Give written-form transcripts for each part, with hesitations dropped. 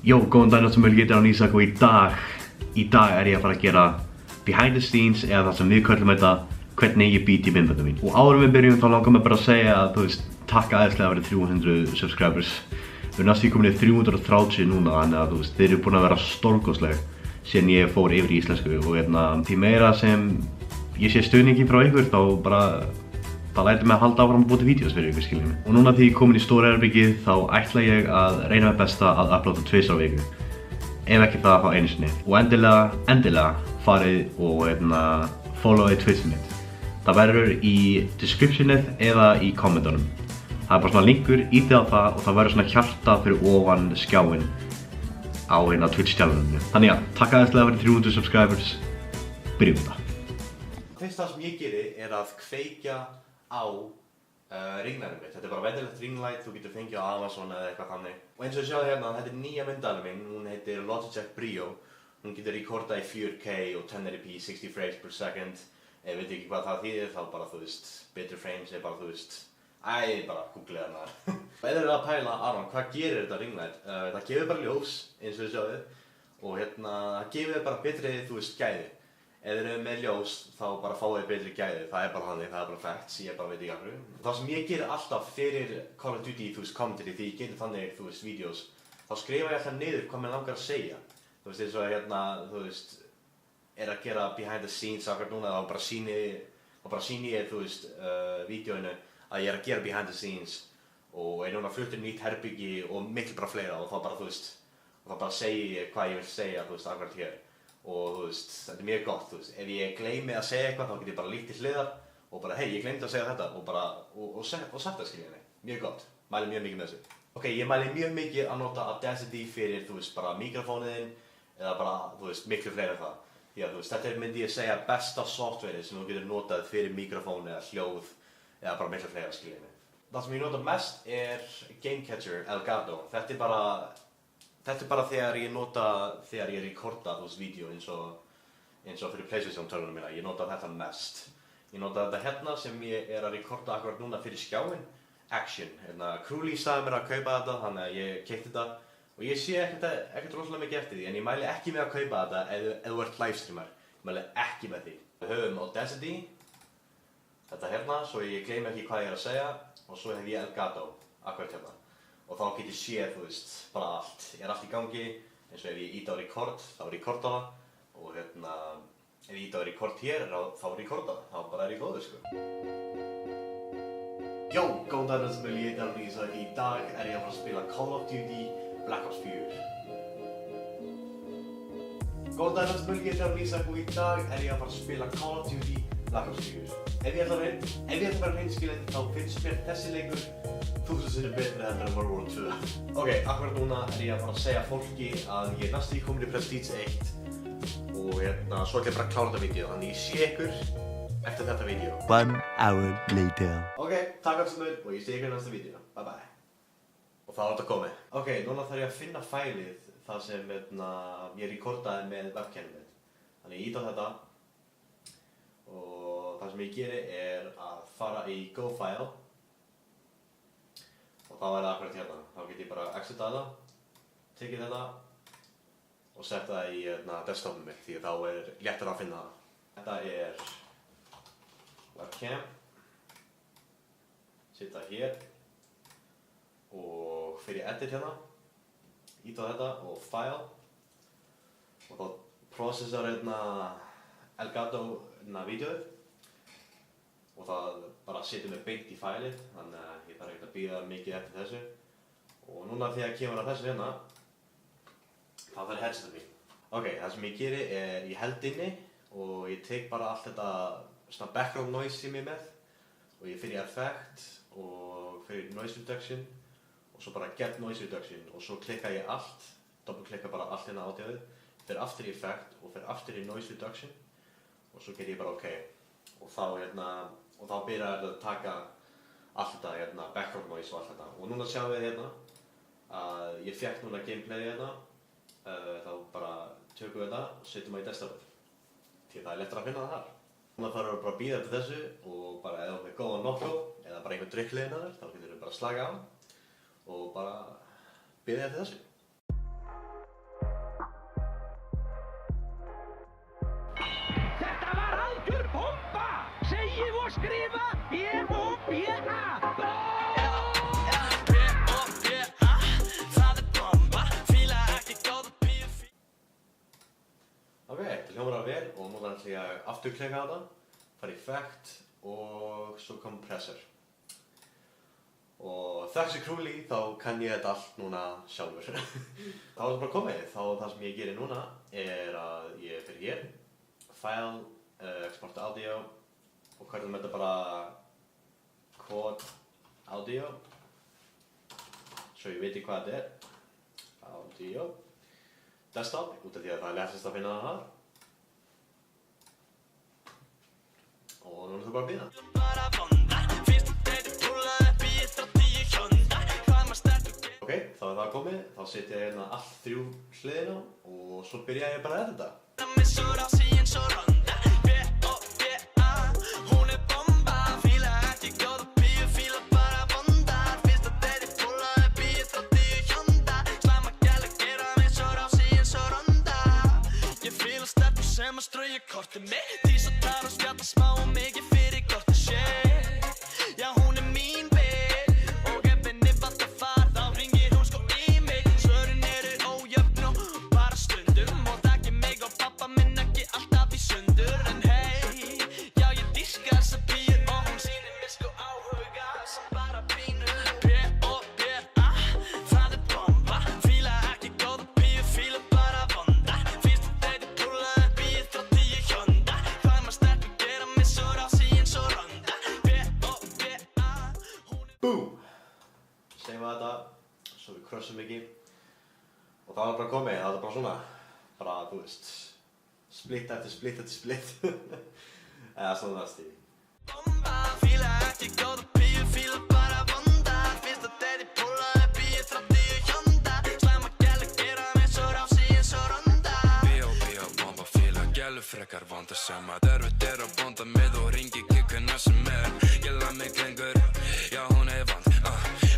Jó, góðan daginn sem ég heiti Ísak og í dag er ég að fara að gera behind the scenes eða það sem við köllum þetta hvernig ég bý til myndböndin mín. Og áður en við byrjum þá langar mig bara að segja að takk aðeinslega fyrir 300 subscribers. Við erum næstum komin í 330 núna þannig að þeir eru búin að vera stórkostleg síðan ég fór yfir í íslensku og því meira sem ég sé stuðningi frá ykkur þá bara það lætur mig að halda áfram að búa til vídeos fyrir ykkur skiljum. Og núna því ég komin í stóra herbergið þá ætla ég að reyna með besta að uploada 2 á viku. Ef ekki það þá einu sinni. Og endilega farið og followið Twitchið mitt. Það verður í descriptionið eða í kommentunum. Það er bara svona linkur, ítið á það og það verður svona hjarta fyrir ofan skjáinn á Twitch-channelinu. Þannig að takk aðeinslega fyrir 300 subscribers. Byrjum þetta. Fyrsta sem ég geri er að kveikja á ringlæðinu mitt. Þetta er bara venjulegt ringlight, þú getur fengið á Amazon eða eitthvað þannig. Og eins og ég sjáðu hérna, þetta er nýja myndalinn minn, hún heitir Logitech Brio. Hún getur rekordað í 4K og 1080p 60 frames per second. Ef ég veit ekki hvað það þýðir, þá bara better frames er bara bara googlið það maður. Ef þið eru að pæla, Aron, hvað gerir þetta ringlight? Það gefur bara ljós, eins og þið sjáðu. Og það gefur bara betri, gæði. Ef þið eru með ljós, þá bara fáið þið betri gæði. Það er bara þannig, það er bara facts, ég bara veit ekki af hverju. Það sem ég gerir alltaf fyrir Call of Duty, commentary, því ég gerir þannig, vídeos, þá skrifa ég alltaf niður hvað mér langar að segja. Eins og er að gera behind the scenes akkur núna, þá bara sýni ég, vídeóinu að ég er að gera behind the scenes og er núna fluttur nýtt herbyggi og miklu bara fleira og þá bara segi ég hvað ég vil segja, akkurat hér. Og þetta er mjög gott, ef ég gleymi að segja eitthvað þá get ég bara líkt til hliðar og bara hei, ég gleymdi að segja þetta og sagt það skiljið. Mjög gott, mæli mjög mikið með þessu. Ok, ég mæli mjög mikið að nota Audacity fyrir, bara mikrofóniðinn eða bara, miklu fleira en það. Því að þetta myndi ég segja besta softwarið sem þú getur notað fyrir mikrofón eða hljóð eða bara miklu fleira skiljið. Það sem ég nota mest er Game Catcher Elgato. Þetta er bara þegar ég rekorda vídeo eins og fyrir PlayStation tölvuna mína. Ég nota þetta mest. Ég nota þetta hérna sem ég er að rekorda akkurat núna fyrir skjáinn. Action. Krúli sagði mér að kaupa þetta, þannig að ég keypti þetta. Og ég sé ekkert rosalega mikið eftir því, en ég mæli ekki með að kaupa þetta ef þú ert livestreamer. Ég mæli ekki með því. Við höfum Audacity, þetta hérna, svo ég gleymi ekki hvað ég er að segja, og svo hef ég Elgato, akkurat hérna. Og þá get ég séð, bara allt. Ég er allt í gangi, eins og ef ég íta á record, þá rekorda það. Og ef ég íta á record hér, þá rekorda það. Þá bara er ég góður, Jó, góðan daginn sem ég heiti Ísak. Í dag er ég að fara að spila Call of Duty Black Ops 4. Góðan daginn sem ég heiti Ísak og í dag er ég að fara að spila Call of Duty Black Ops 4. Ef ég ætla að vera hreinskilinn, þá finnst mér þessi leikur 1000 sinnum betri heldur en World War 2. Ok, akkurat núna er ég að fara að segja fólki að ég er næstum komin í Prestige 1 og svo ætla ég bara að klára þetta vídeó, þannig ég sé ykkur eftir þetta vídeó. 1 hour later. Ok, takk alls og ég sé ykkur í næsta vídeó. Bye bye. Og það var þetta komið. Ok, núna þarf ég að finna fælið þar sem ég rekordaði með webcamið mitt. Þannig ég ít á þetta og það sem ég geri er að fara í Go File og þá er það akkurat hérna. Þá get ég bara exita þetta, tekið þetta og setta það í desktopið mitt því þá er léttar að finna það. Þetta er webcam, setja hér og fyrir edit hérna, ít á þetta og file og þá processar Elgato vídeóið og það bara setjum við beint í fælið, þannig að ég þarf ekkert að bíða mikið eftir þessu. Og núna þegar kemur að þessu hérna, þá þarf headsetið mín. Ok, það sem ég geri er ég held inni og ég tek bara allt þetta background noise sem ég er með og ég fyrir effect og fyrir noise reduction og svo bara get noise reduction og svo klikka ég allt, doppelklikka bara allt hérna ádjáðið, fyrir aftur í effect og fyrir aftur í noise reduction og svo ger ég bara ok. Og þá byrjar þetta að taka allt þetta background noise og allt þetta. Og núna sjáum við hérna að ég fékk núna gameplay hérna, þá bara tökum við þetta og setjum það í desktopið. Því það er lettar að finna það þar. Núna þarf við bara að bíða eftir þessu og bara ef þú er góðan nokkuð eða bara einhvern drikkleiðina þér, þá getur við bara að slaka á og bara bíða eftir þessu. og skrifa B-O-B-A. B-O-B-A, það bomba, fíla ekki góða bíu. Ok, þetta hljómar vel og núna ætla ég að afturklikka þetta, fara í Effect og svo Compressor. Og þessi krúli þá kann ég þetta allt núna sjálfur. Þá er þetta bara komið, þá það sem ég gerir núna er að ég fyrir hér, File, Exporta Audio og hvernig þetta bara Quad Audio, svo ég veit hvað þetta er, Audio, Desktop, út af því að það er lettast að finna það þar. Og núna þú bara að bíða. Ok, þá er það komið, þá setja ég hérna allt þrjú hliðina og svo byrja ég bara að edita. Sem að strauja kortið mitt í svo tar og spjalla smá og mikið fyrir gott að sé. Já, hún er mín bit og ef henni vantar far þá ringir hún sko í mig. Svörin eru ójöfn og bara stundum og takir mig og pappa minn ekki alltaf í sundur. En hey, já ég dýrka þessa píur og hún sýnir mér sko áhuga sem bara pínu. B-O-B-A, það er bomba, fíla ekki góða píur, fíla bara vonda. Fyrst að þeir púla upp í 30 Honda. Hvað maður stelpur gera mig svo rási eins og Ronda. B-O-B-A, hún er Boom! Seifa þetta, svo við crossum ekki. Og það er bara komið, það er bara svona, bara þú veist, splitt eftir splitt eftir splitt. Eða svona það stíl. bomba, fíla ekki góða píur, fíla bara vonda. Fyrst að þeir púla upp í 30 Honda. Slæma gælu gera mig svo rási eins og Ronda. B.O.B.A. bomba, fíla gælu frekar vonda sem að erfitt að bonda með og ringi kikkuna sem ég lað mig lengur, já hún vant,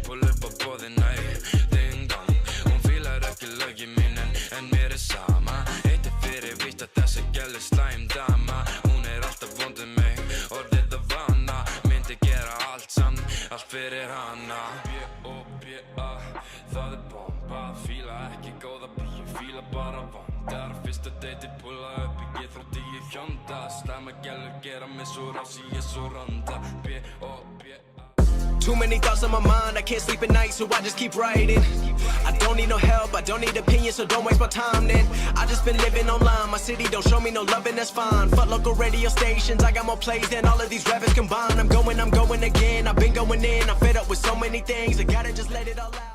pull upp á boðina í ding dong. Hún fílar ekki lögin mín en mér sama, heitir fyrir víst að þessi gælu slæm dama. Hún alltaf vond mig, orðið að vana, myndi gera allt samt, allt fyrir hana. B.O.B.A. það bomba, fíla ekki góða bíu, fíla bara vandar. Fyrsta deiti púla upp í 30 Honda. Slæma gælur gera mig svo rási eins og Ronda. B.O.B.A. Too many thoughts on my mind, I can't sleep at night, so I just keep writing. I don't need no help, I don't need opinions, so don't waste my time then. I just been living online, my city don't show me no love and that's fine. Fuck local radio stations, I got more plays than all of these rappers combined. I'm going again, I've been going in, I'm fed up with so many things, I gotta just let it all out.